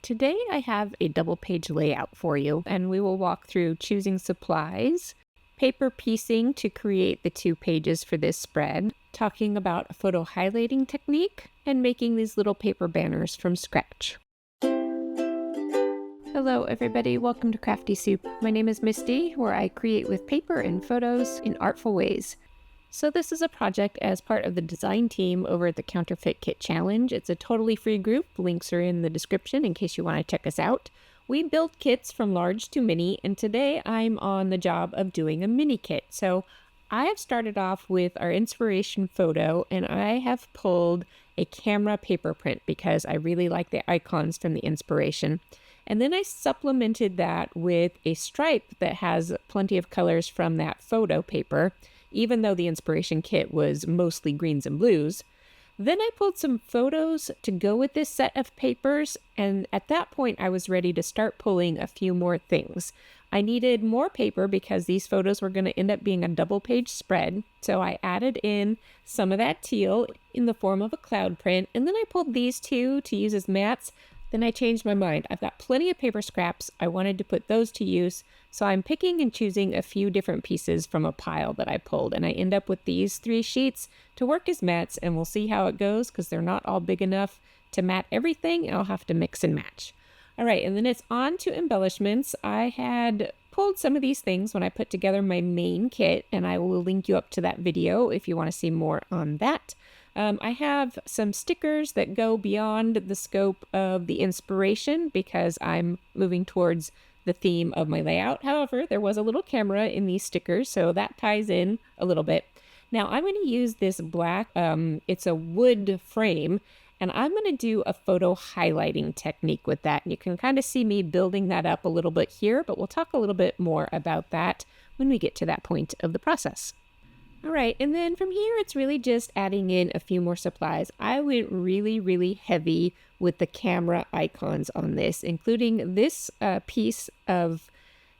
Today I have a double page layout for you, and we will walk through choosing supplies, paper piecing to create the 2 pages for this spread, talking about a photo highlighting technique, and making these little paper banners from scratch. Hello everybody, welcome to Crafty Soup. My name is Misty, where I create with paper and photos in artful ways. So this is a project as part of the design team over at the Counterfeit Kit Challenge. It's a totally free group. Links are in the description in case you want to check us out. We build kits from large to mini, and today I'm on the job of doing a mini kit. So I have started off with our inspiration photo, and I have pulled a camera paper print because I really like the icons from the inspiration. And then I supplemented that with a stripe that has plenty of colors from that photo paper, even though the inspiration kit was mostly greens and blues. Then I pulled some photos to go with this set of papers, and at that point I was ready to start pulling a few more things. I needed more paper because these photos were going to end up being a double page spread, so I added in some of that teal in the form of a cloud print, and then I pulled these two to use as mats. Then I changed my mind. I've got plenty of paper scraps. I wanted to put those to use, so I'm picking and choosing a few different pieces from a pile that I pulled, and I end up with these 3 sheets to work as mats, and we'll see how it goes because they're not all big enough to mat everything. I'll have to mix and match. All right, and then it's on to embellishments. I had pulled some of these things when I put together my main kit, and I will link you up to that video if you want to see more on that. I have some stickers that go beyond the scope of the inspiration because I'm moving towards the theme of my layout. However, there was a little camera in these stickers, so that ties in a little bit. Now I'm going to use this black, it's a wood frame, and I'm going to do a photo highlighting technique with that. And you can kind of see me building that up a little bit here, but we'll talk a little bit more about that when we get to that point of the process. All right, and then from here, it's really just adding in a few more supplies. I went really heavy with the camera icons on this, including this piece of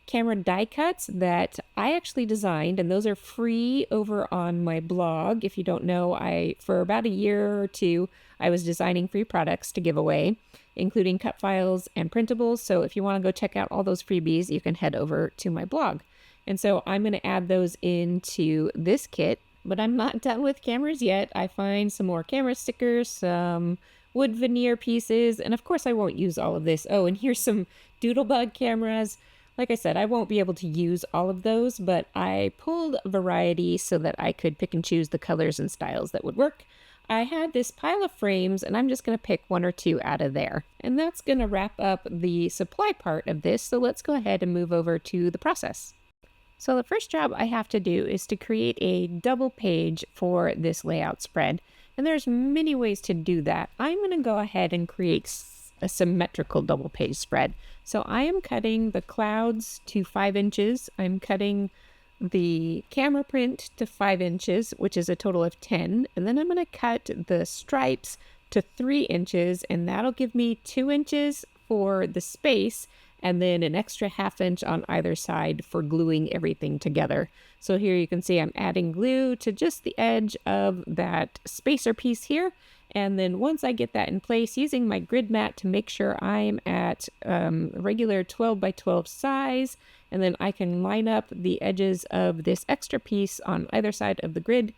camera die cuts that I actually designed, and those are free over on my blog. If you don't know, for about a year or two, I was designing free products to give away, including cut files and printables. So if you want to go check out all those freebies, you can head over to my blog. And so I'm going to add those into this kit, but I'm not done with cameras yet. I find some more camera stickers, some wood veneer pieces, and of course I won't use all of this. Oh, and here's some Doodlebug cameras. Like I said, I won't be able to use all of those, but I pulled variety so that I could pick and choose the colors and styles that would work. I had this pile of frames, and I'm just going to pick 1 or 2 out of there. And that's going to wrap up the supply part of this, so let's go ahead and move over to the process. So the first job I have to do is to create a double page for this layout spread. And there's many ways to do that. I'm going to go ahead and create a symmetrical double page spread. So I am cutting the clouds to 5 inches. I'm cutting the camera print to 5 inches, which is a total of 10. And then I'm going to cut the stripes to 3 inches, and that'll give me 2 inches for the space, and then an extra 1/2 inch on either side for gluing everything together. So here you can see I'm adding glue to just the edge of that spacer piece here. And then once I get that in place, using my grid mat to make sure I'm at regular 12 by 12 size, and then I can line up the edges of this extra piece on either side of the grid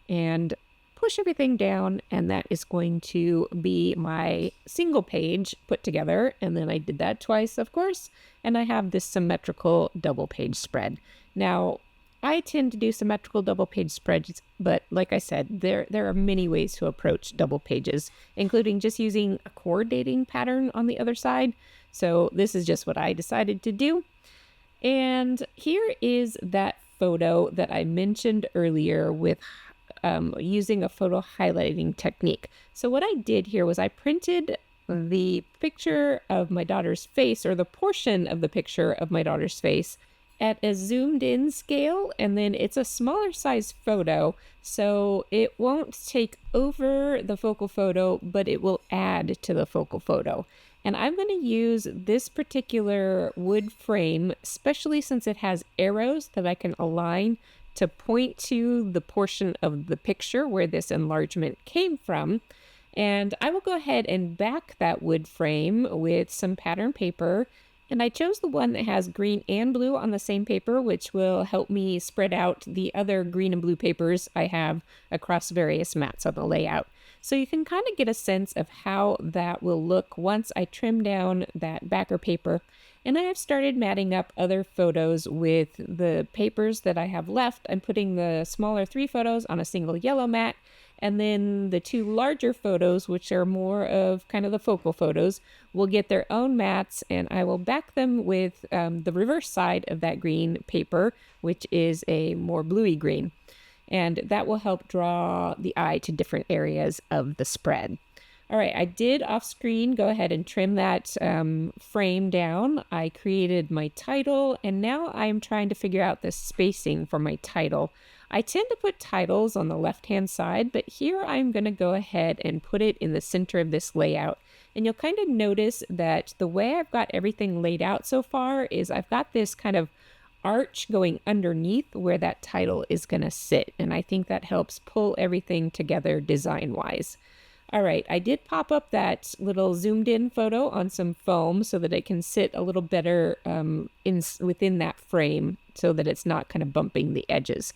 and push everything down, and that is going to be my single page put together. And then I did that twice, of course, and I have this symmetrical double page spread. Now, I tend to do symmetrical double page spreads, but like I said, there are many ways to approach double pages, including just using a coordinating pattern on the other side. So this is just what I decided to do. And here is that photo that I mentioned earlier with using a photo highlighting technique. So what I did here was I printed the picture of my daughter's face, or the portion of the picture of my daughter's face, at a zoomed in scale, and then it's a smaller size photo, so it won't take over the focal photo, but it will add to the focal photo. And I'm going to use this particular wood frame, especially since it has arrows that I can align to point to the portion of the picture where this enlargement came from. And I will go ahead and back that wood frame with some pattern paper. And I chose the one that has green and blue on the same paper, which will help me spread out the other green and blue papers I have across various mats on the layout. So you can kind of get a sense of how that will look once I trim down that backer paper. And I have started matting up other photos with the papers that I have left. I'm putting the smaller 3 photos on a single yellow mat, and then the 2 larger photos, which are more of kind of the focal photos, will get their own mats, and I will back them with the reverse side of that green paper, which is a more bluey green. And that will help draw the eye to different areas of the spread. All right, I did off screen go ahead and trim that frame down. I created my title, and now I'm trying to figure out the spacing for my title. I tend to put titles on the left-hand side, but here I'm going to go ahead and put it in the center of this layout. And you'll kind of notice that the way I've got everything laid out so far is I've got this kind of arch going underneath where that title is going to sit. And I think that helps pull everything together design-wise. All right, I did pop up that little zoomed in photo on some foam so that it can sit a little better within that frame so that it's not kind of bumping the edges.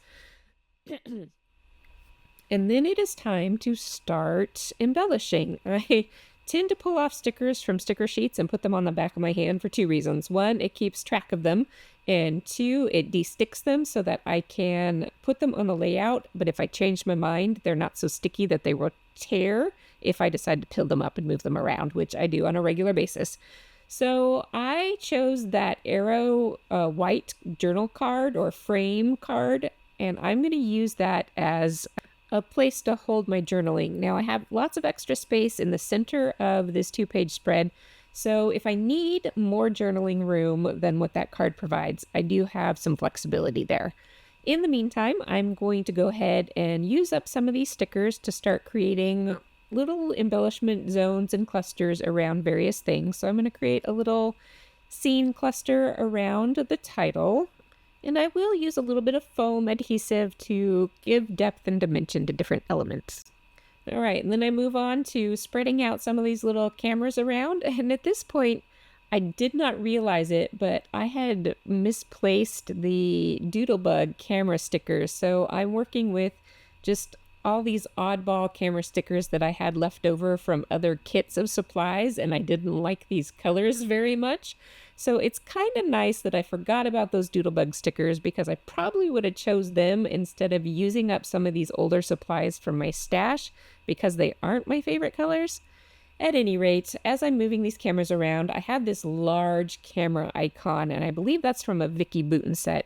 And then it is time to start embellishing. I tend to pull off stickers from sticker sheets and put them on the back of my hand for 2 reasons. 1, it keeps track of them, and 2, it de-sticks them so that I can put them on the layout, but if I change my mind, they're not so sticky that they will tear if I decide to peel them up and move them around, which I do on a regular basis. So I chose that Arrow white journal card or frame card, and I'm going to use that as a place to hold my journaling. Now I have lots of extra space in the center of this 2-page spread, so if I need more journaling room than what that card provides, I do have some flexibility there. In the meantime, I'm going to go ahead and use up some of these stickers to start creating little embellishment zones and clusters around various things. So I'm going to create a little scene cluster around the title. And I will use a little bit of foam adhesive to give depth and dimension to different elements. All right, and then I move on to spreading out some of these little cameras around. And at this point, I did not realize it, but I had misplaced the Doodlebug camera stickers. So I'm working with just all these oddball camera stickers that I had left over from other kits of supplies, and I didn't like these colors very much. So it's kind of nice that I forgot about those Doodlebug stickers because I probably would have chose them instead of using up some of these older supplies from my stash because they aren't my favorite colors. At any rate, as I'm moving these cameras around, I had this large camera icon, and I believe that's from a Vicky Boutin set.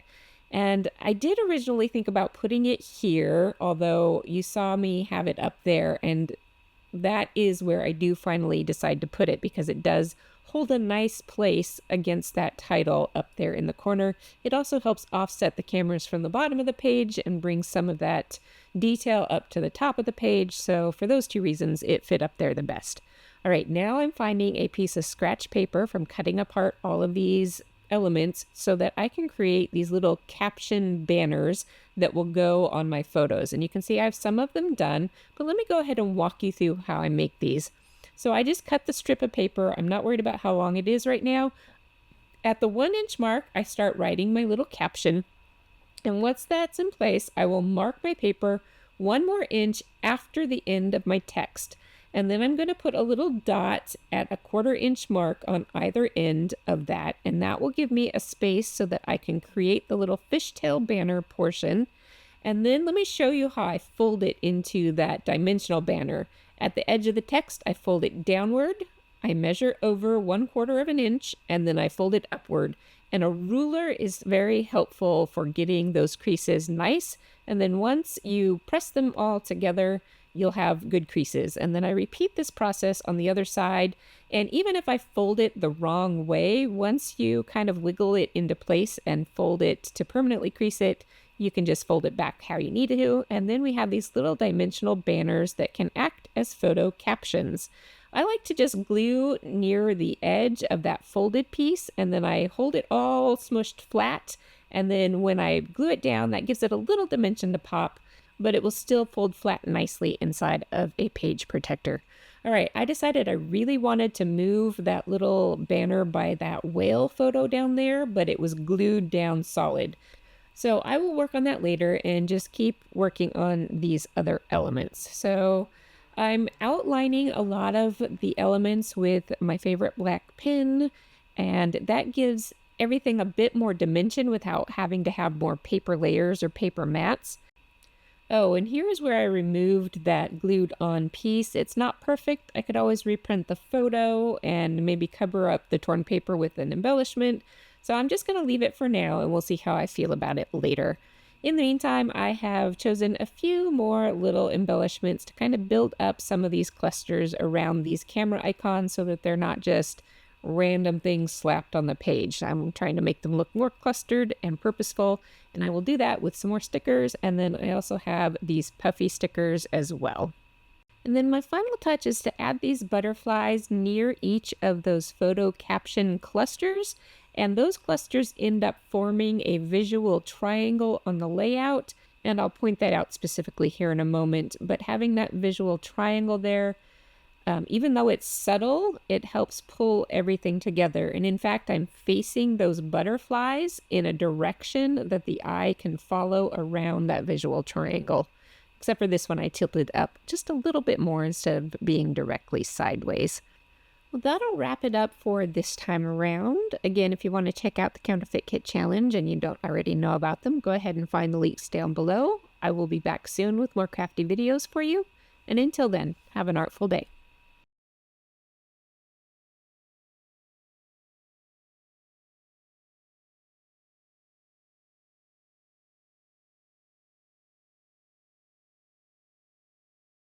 And I did originally think about putting it here, although you saw me have it up there, and that is where I do finally decide to put it because it does hold a nice place against that title up there in the corner. It also helps offset the cameras from the bottom of the page and bring some of that detail up to the top of the page. So for those 2 reasons, it fit up there the best. All right, now I'm finding a piece of scratch paper from cutting apart all of these elements so that I can create these little caption banners that will go on my photos. And you can see I have some of them done, but let me go ahead and walk you through how I make these. So I just cut the strip of paper. I'm not worried about how long it is right now. At the 1-inch mark, I start writing my little caption. And once that's in place, I will mark my paper 1 more inch after the end of my text. And then I'm going to put a little dot at a 1/4 inch mark on either end of that. And that will give me a space so that I can create the little fishtail banner portion. And then let me show you how I fold it into that dimensional banner. At the edge of the text, I fold it downward. I measure over 1/4 of an inch, and then I fold it upward. And a ruler is very helpful for getting those creases nice. And then once you press them all together, you'll have good creases. And then I repeat this process on the other side. And even if I fold it the wrong way, once you kind of wiggle it into place and fold it to permanently crease it, you can just fold it back how you need to. And then we have these little dimensional banners that can act as photo captions. I like to just glue near the edge of that folded piece, and then I hold it all smushed flat. And then when I glue it down, that gives it a little dimension to pop, but it will still fold flat nicely inside of a page protector. All right, I decided I really wanted to move that little banner by that whale photo down there, but it was glued down solid. So I will work on that later and just keep working on these other elements. So I'm outlining a lot of the elements with my favorite black pen, and that gives everything a bit more dimension without having to have more paper layers or paper mats. Oh, and here is where I removed that glued on piece. It's not perfect. I could always reprint the photo and maybe cover up the torn paper with an embellishment. So I'm just going to leave it for now and we'll see how I feel about it later. In the meantime, I have chosen a few more little embellishments to kind of build up some of these clusters around these camera icons so that they're not just random things slapped on the page. I'm trying to make them look more clustered and purposeful, and I will do that with some more stickers, and then I also have these puffy stickers as well. And then my final touch is to add these butterflies near each of those photo caption clusters, and those clusters end up forming a visual triangle on the layout, and I'll point that out specifically here in a moment. But having that visual triangle there, even though it's subtle, it helps pull everything together. And in fact, I'm facing those butterflies in a direction that the eye can follow around that visual triangle. Except for this one, I tilted up just a little bit more instead of being directly sideways. Well, that'll wrap it up for this time around. Again, if you want to check out the Counterfeit Kit Challenge and you don't already know about them, go ahead and find the links down below. I will be back soon with more crafty videos for you. And until then, have an artful day.